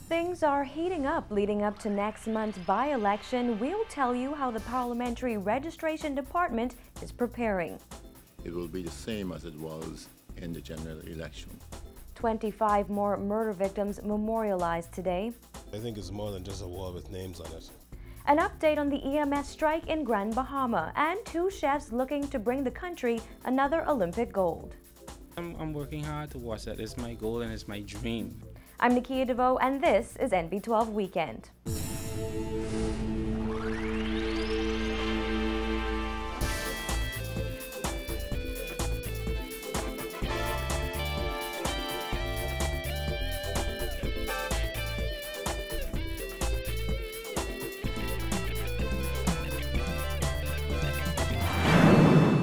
Things are heating up leading up to next month's by-election. We'll tell you how the Parliamentary Registration Department is preparing. It will be the same as it was in the general election. 25 more murder victims memorialized today. I think it's more than just a wall with names on it. An update on the EMS strike in Grand Bahama, and 2 chefs looking to bring the country another Olympic gold. I'm working hard towards that. It's my goal and it's my dream. I'm Nikia DeVoe, and this is NB12 Weekend.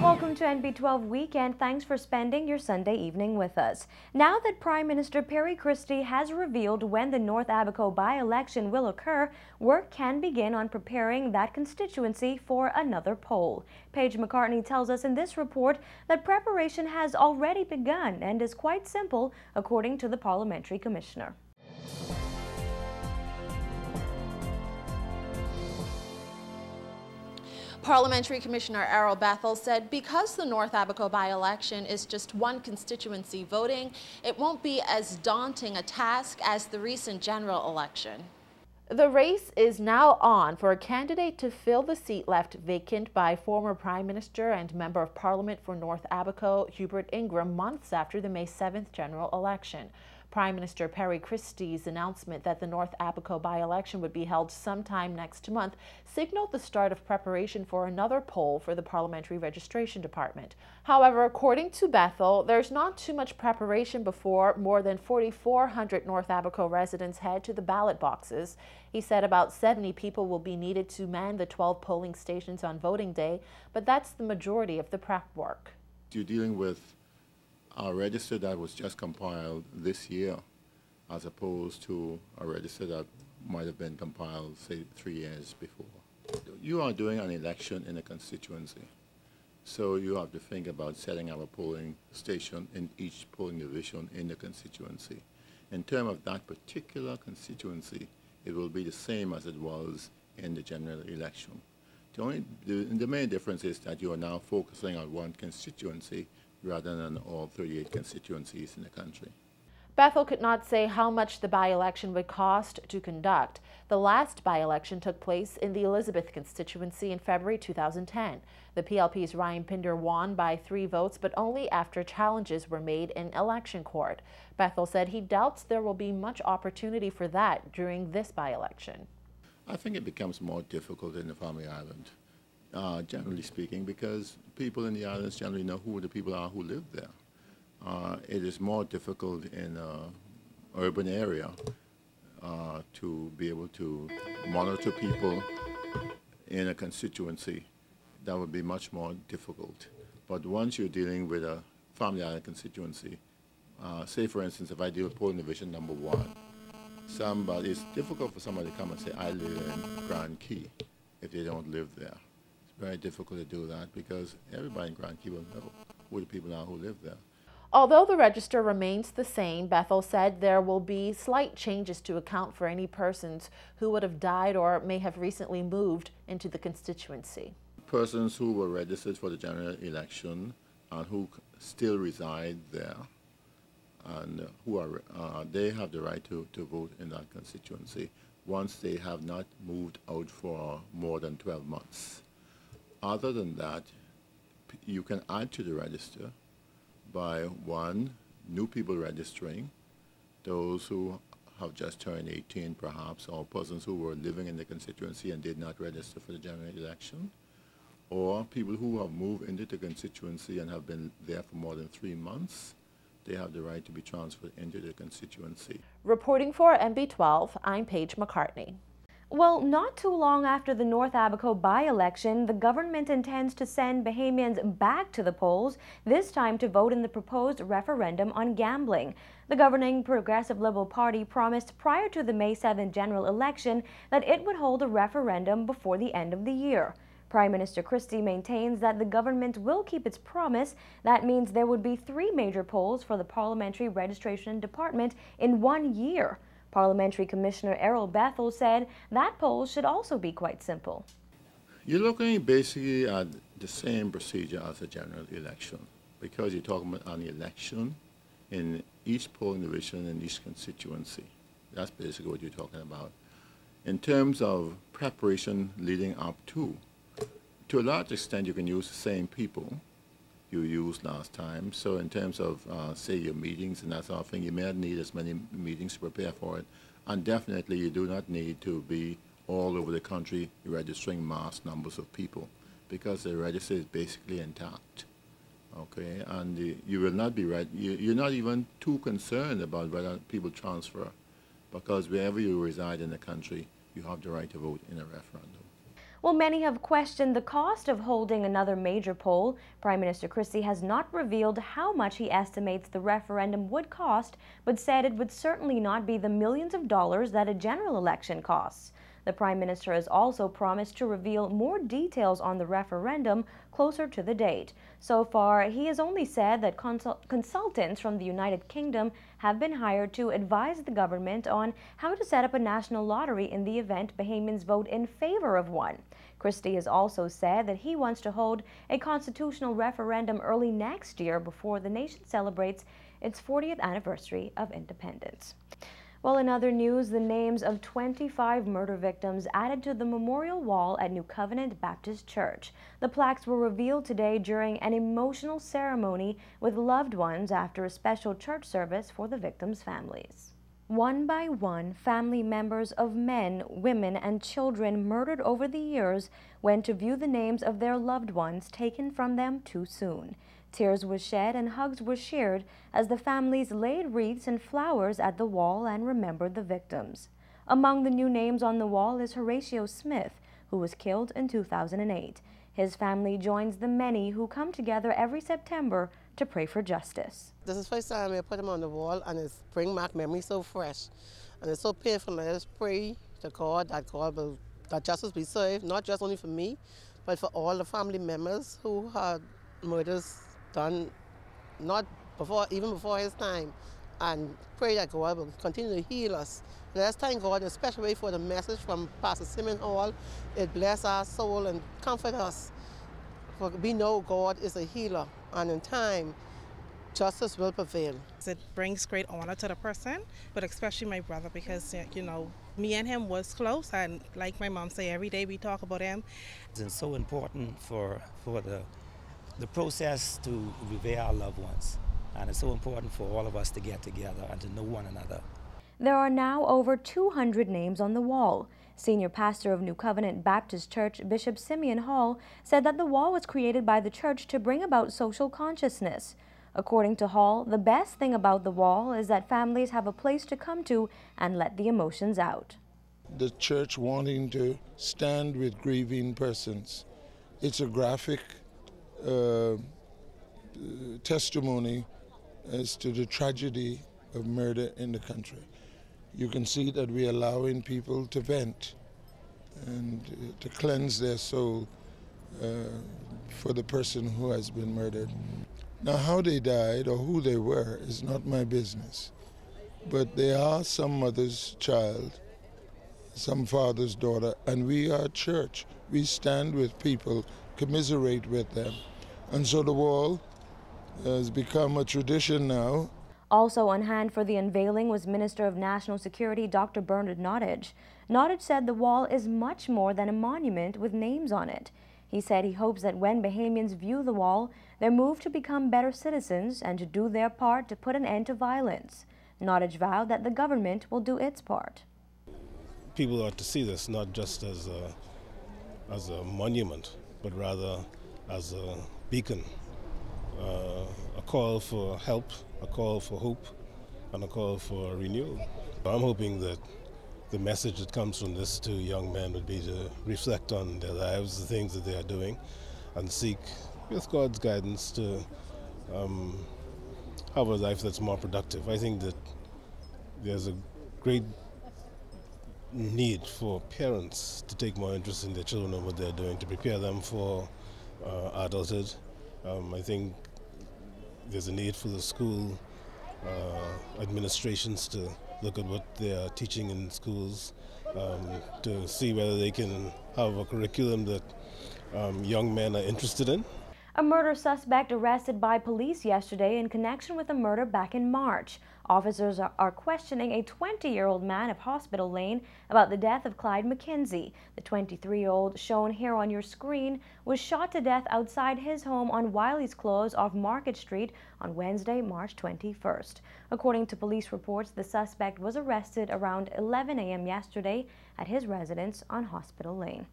Welcome to NB12 Weekend. Thanks for spending your Sunday evening with us. Now that Prime Minister Perry Christie has revealed when the North Abaco by-election will occur, work can begin on preparing that constituency for another poll. Paige McCartney tells us in this report that preparation has already begun and is quite simple, according to the Parliamentary Commissioner. Parliamentary Commissioner Errol Bethel said because the North Abaco by-election is just one constituency voting, it won't be as daunting a task as the recent general election. The race is now on for a candidate to fill the seat left vacant by former Prime Minister and Member of Parliament for North Abaco, Hubert Ingram, months after the May 7th general election. Prime Minister Perry Christie's announcement that the North Abaco by-election would be held sometime next month signaled the start of preparation for another poll for the Parliamentary Registration Department. However, according to Bethel, there's not too much preparation before more than 4,400 North Abaco residents head to the ballot boxes. He said about 70 people will be needed to man the 12 polling stations on voting day, but that's the majority of the prep work. You're dealing with a register that was just compiled this year as opposed to a register that might have been compiled, say, 3 years before. You are doing an election in a constituency, so you have to think about setting up a polling station in each polling division in the constituency. In terms of that particular constituency, it will be the same as it was in the general election. The main difference is that you are now focusing on one constituency rather than all 38 constituencies in the country. Bethel could not say how much the by-election would cost to conduct. The last by-election took place in the Elizabeth constituency in February 2010. The PLP's Ryan Pinder won by 3 votes, but only after challenges were made in election court. Bethel said he doubts there will be much opportunity for that during this by-election. I think it becomes more difficult in the Family Island, generally speaking, because people in the islands generally know who the people are who live there. It is more difficult in an urban area to be able to monitor people in a constituency. That would be much more difficult. But once you're dealing with a Family Island constituency, say for instance, if I deal with polling division number 1, it's difficult for somebody to come and say, I live in Grand Key, if they don't live there. It's very difficult to do that because everybody in Grand Key will know who the people are who live there. Although the register remains the same, Bethel said there will be slight changes to account for any persons who would have died or may have recently moved into the constituency. Persons who were registered for the general election and who still reside there and who are, they have the right to vote in that constituency once they have not moved out for more than 12 months. Other than that, you can add to the register by 1, new people registering, those who have just turned 18 perhaps, or persons who were living in the constituency and did not register for the general election, or people who have moved into the constituency and have been there for more than 3 months. They have the right to be transferred into the constituency. Reporting for NB12, I'm Paige McCartney. Well, not too long after the North Abaco by-election, the government intends to send Bahamians back to the polls, this time to vote in the proposed referendum on gambling. The governing Progressive Liberal Party promised prior to the May 7th general election that it would hold a referendum before the end of the year. Prime Minister Christie maintains that the government will keep its promise. That means there would be 3 major polls for the Parliamentary Registration Department in 1 year. Parliamentary Commissioner Errol Bethel said that poll should also be quite simple. You're looking basically at the same procedure as a general election, because you're talking about an election in each polling division in each constituency. That's basically what you're talking about. In terms of preparation leading up to a large extent, you can use the same people you used last time. So in terms of, say, your meetings and that sort of thing, you may not need as many meetings to prepare for it. And definitely you do not need to be all over the country registering mass numbers of people, because the register is basically intact. Okay, and you will not be you're not even too concerned about whether people transfer, because wherever you reside in the country, you have the right to vote in a referendum. Well, many have questioned the cost of holding another major poll. Prime Minister Christie has not revealed how much he estimates the referendum would cost, but said it would certainly not be the millions of dollars that a general election costs. The Prime Minister has also promised to reveal more details on the referendum closer to the date. So far, he has only said that consultants from the United Kingdom have been hired to advise the government on how to set up a national lottery in the event Bahamians vote in favor of one. Christie has also said that he wants to hold a constitutional referendum early next year before the nation celebrates its 40th anniversary of independence. Well, in other news, the names of 25 murder victims added to the memorial wall at New Covenant Baptist Church. The plaques were revealed today during an emotional ceremony with loved ones after a special church service for the victims' families. One by one, family members of men, women, and children murdered over the years went to view the names of their loved ones taken from them too soon. Tears were shed and hugs were shared as the families laid wreaths and flowers at the wall and remembered the victims. Among the new names on the wall is Horatio Smith, who was killed in 2008. His family joins the many who come together every September to pray for justice. This is the first time I put him on the wall, and it's bring back memories so fresh. And it's so painful. Let us pray to God that justice be served, not just only for me, but for all the family members who had murders done even before his time, and pray that God will continue to heal us. And let's thank God especially for the message from Pastor Simon Hall. It bless our soul and comfort us. For we know God is a healer, and in time, justice will prevail. It brings great honor to the person, but especially my brother, because, you know, me and him was close, and like my mom say, every day we talk about him. It's so important for the process to revere our loved ones, and it's so important for all of us to get together and to know one another. There are now over 200 names on the wall. Senior pastor of New Covenant Baptist Church, Bishop Simeon Hall, said that the wall was created by the church to bring about social consciousness. According to Hall, the best thing about the wall is that families have a place to come to and let the emotions out. The church wanting to stand with grieving persons. It's a graphic testimony as to the tragedy of murder in the country. You can see that we're allowing people to vent and to cleanse their soul for the person who has been murdered. Now, how they died or who they were is not my business, but they are some mother's child, some father's daughter, and we are a church. We stand with people, commiserate with them. And so the wall has become a tradition now. Also on hand for the unveiling was Minister of National Security Dr. Bernard Nottage. Nottage said the wall is much more than a monument with names on it. He said he hopes that when Bahamians view the wall, they're moved to become better citizens and to do their part to put an end to violence. Nottage vowed that the government will do its part. People ought to see this not just as a monument, but rather as a beacon, a call for help, a call for hope, and a call for renewal. I'm hoping that the message that comes from this to young men would be to reflect on their lives, the things that they are doing, and seek, with God's guidance, to have a life that's more productive. I think that there's a great need for parents to take more interest in their children and what they're doing, to prepare them for adulthood. I think there's a need for the school administrations to look at what they are teaching in schools, to see whether they can have a curriculum that young men are interested in. A murder suspect arrested by police yesterday in connection with a murder back in March. Officers are questioning a 20-year-old man of Hospital Lane about the death of Clyde McKenzie. The 23-year-old, shown here on your screen, was shot to death outside his home on Wiley's Close off Market Street on Wednesday, March 21st. According to police reports, the suspect was arrested around 11 a.m. yesterday at his residence on Hospital Lane.